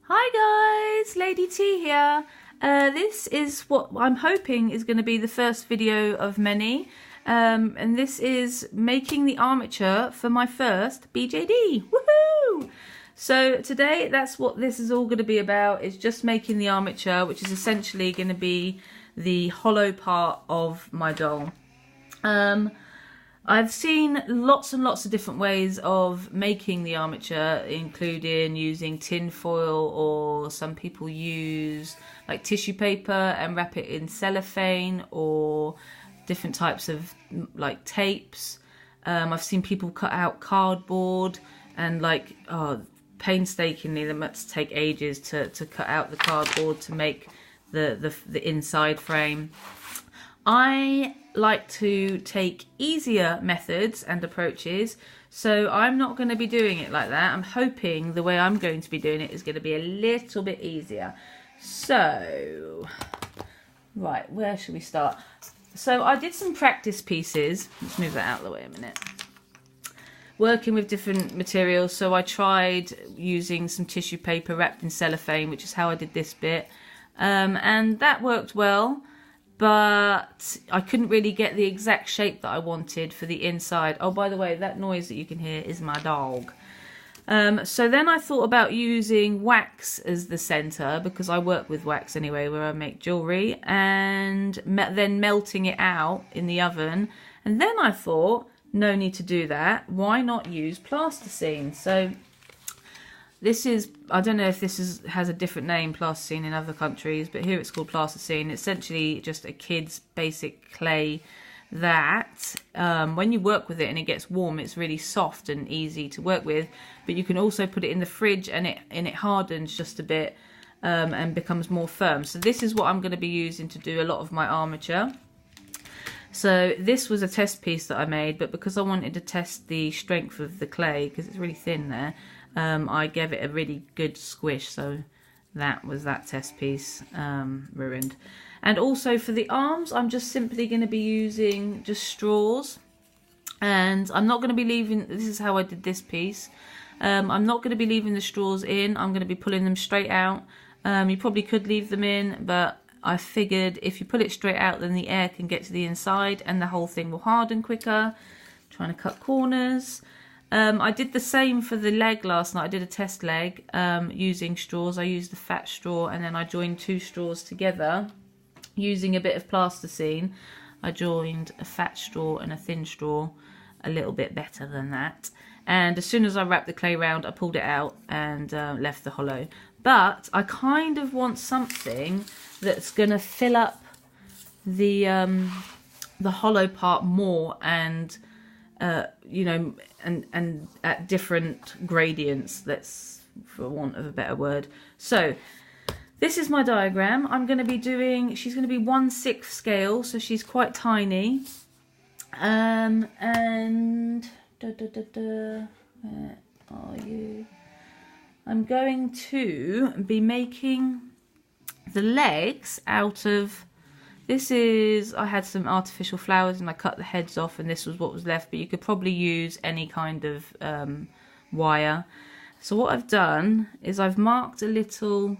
Hi guys, Lady T here. This is what I'm hoping is going to be the first video of many. And this is making the armature for my first BJD. Woohoo! So today that's what this is all going to be about, is just making the armature, which is essentially going to be the hollow part of my doll. I've seen lots and lots of different ways of making the armature, including using tin foil, or some people use like tissue paper and wrap it in cellophane, or different types of like tapes. I've seen people cut out cardboard and painstakingly, that must take ages to cut out the cardboard to make the inside frame. I like to take easier methods and approaches, so I'm not going to be doing it like that. I'm hoping the way I'm going to be doing it is going to be a little bit easier. So, right, where should we start? So I did some practice pieces. Let's move that out of the way a minute. Working with different materials, so I tried using some tissue paper wrapped in cellophane, which is how I did this bit, and that worked well. But I couldn't really get the exact shape that I wanted for the inside. Oh, by the way, that noise that you can hear is my dog. So then I thought about using wax as the centre, because I work with wax anyway, where I make jewellery, and then melting it out in the oven. And then I thought, no need to do that. Why not use plasticine? So this is, I don't know if this has a different name, plasticine, in other countries, but here it's called plasticine. It's essentially just a kid's basic clay that when you work with it and it gets warm, it's really soft and easy to work with. But you can also put it in the fridge and it hardens just a bit and becomes more firm. So this is what I'm going to be using to do a lot of my armature. So this was a test piece that I made, but because I wanted to test the strength of the clay, because it's really thin there, I gave it a really good squish, so that was that test piece ruined. And also for the arms, I'm just simply going to be using just straws, and I'm not going to be leaving, this is how I did this piece, I'm not going to be leaving the straws in, I'm going to be pulling them straight out. You probably could leave them in, but I figured if you pull it straight out, then the air can get to the inside and the whole thing will harden quicker. Trying to cut corners. I did the same for the leg last night. I did a test leg using straws. I used the fat straw and then I joined two straws together using a bit of plasticine. I joined a fat straw and a thin straw a little bit better than that. And as soon as I wrapped the clay round, I pulled it out and left the hollow. But I kind of want something that's going to fill up the hollow part more, and you know, and at different gradients, that's for want of a better word. So this is my diagram. I'm going to be doing, she's going to be 1/6 scale, so she's quite tiny. And where are you? I'm going to be making the legs out of, this is, I had some artificial flowers and I cut the heads off and this was what was left, but you could probably use any kind of wire. So what I've done is I've marked a little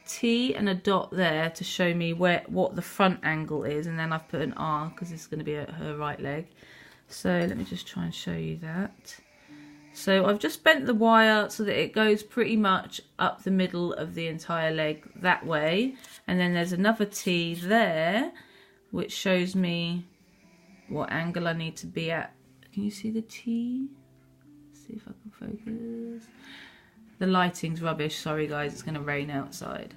T and a dot there to show me what the front angle is, and then I've put an R because this is going to be her right leg. So let me just try and show you that. So I've just bent the wire so that it goes pretty much up the middle of the entire leg that way. And then there's another T there, which shows me what angle I need to be at. Can you see the T? Let's see if I can focus. The lighting's rubbish, sorry guys, it's going to rain outside.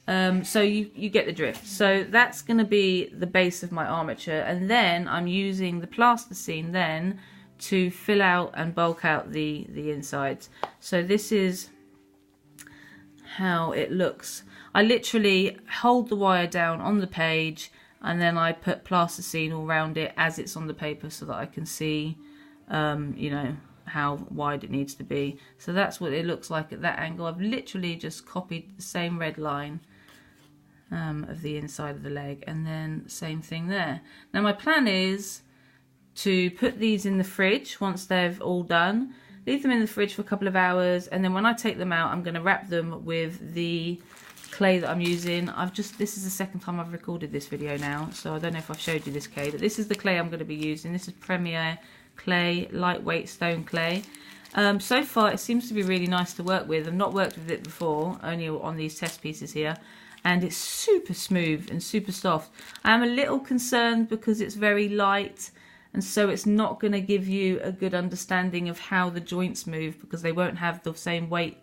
So you get the drift. So that's going to be the base of my armature. And then I'm using the plasticine then to fill out and bulk out the insides. So this is how it looks. I literally hold the wire down on the page and then I put plasticine all around it as it's on the paper so that I can see you know, how wide it needs to be. So that's what it looks like at that angle. I've literally just copied the same red line of the inside of the leg, and then same thing there. Now my plan is to put these in the fridge once they've all done, leave them in the fridge for a couple of hours, and then when I take them out, I'm going to wrap them with the clay that I'm using. This is the second time I've recorded this video now, so I don't know if I've showed you this clay, but this is the clay I'm going to be using. This is Premier clay, lightweight stone clay. So far it seems to be really nice to work with. I've not worked with it before, only on these test pieces here, and it's super smooth and super soft. I am a little concerned because it's very light, and so it's not going to give you a good understanding of how the joints move, because they won't have the same weight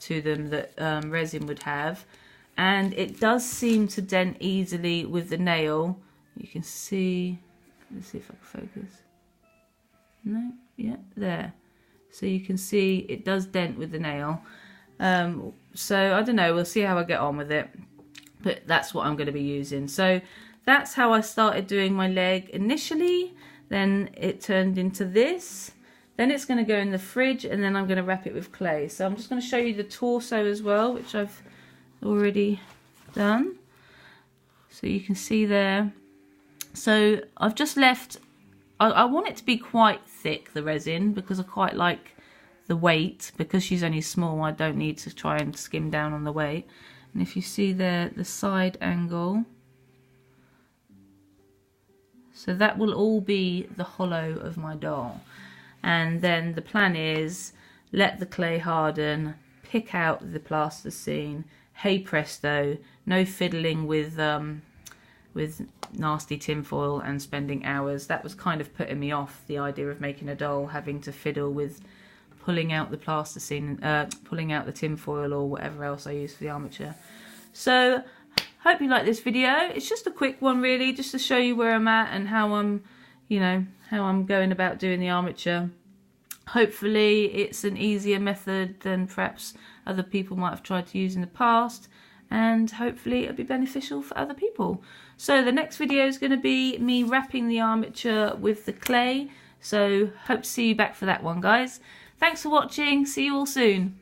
to them that resin would have. And it does seem to dent easily with the nail. You can see, let's see if I can focus. No, yeah, there. So you can see it does dent with the nail. So I don't know, we'll see how I get on with it. But that's what I'm going to be using. So that's how I started doing my leg initially. Then it turned into this. Then it's going to go in the fridge, and then I'm going to wrap it with clay. So I'm just going to show you the torso as well, which I've already done. So you can see there. So I've just left, I want it to be quite thick, the resin, because I quite like the weight. Because she's only small, I don't need to try and skim down on the weight. And if you see there, the side angle, so that will all be the hollow of my doll. And then the plan is, let the clay harden, pick out the plasticine. Hey presto, no fiddling with nasty tinfoil and spending hours. That was kind of putting me off, the idea of making a doll, having to fiddle with pulling out the plasticine, pulling out the tinfoil or whatever else I use for the armature. So, hope you like this video. It's just a quick one really, just to show you where I'm at and how I'm, how I'm going about doing the armature. Hopefully it's an easier method than perhaps other people might have tried to use in the past, and hopefully it'll be beneficial for other people. So the next video is going to be me wrapping the armature with the clay, so hope to see you back for that one, guys. Thanks for watching, see you all soon.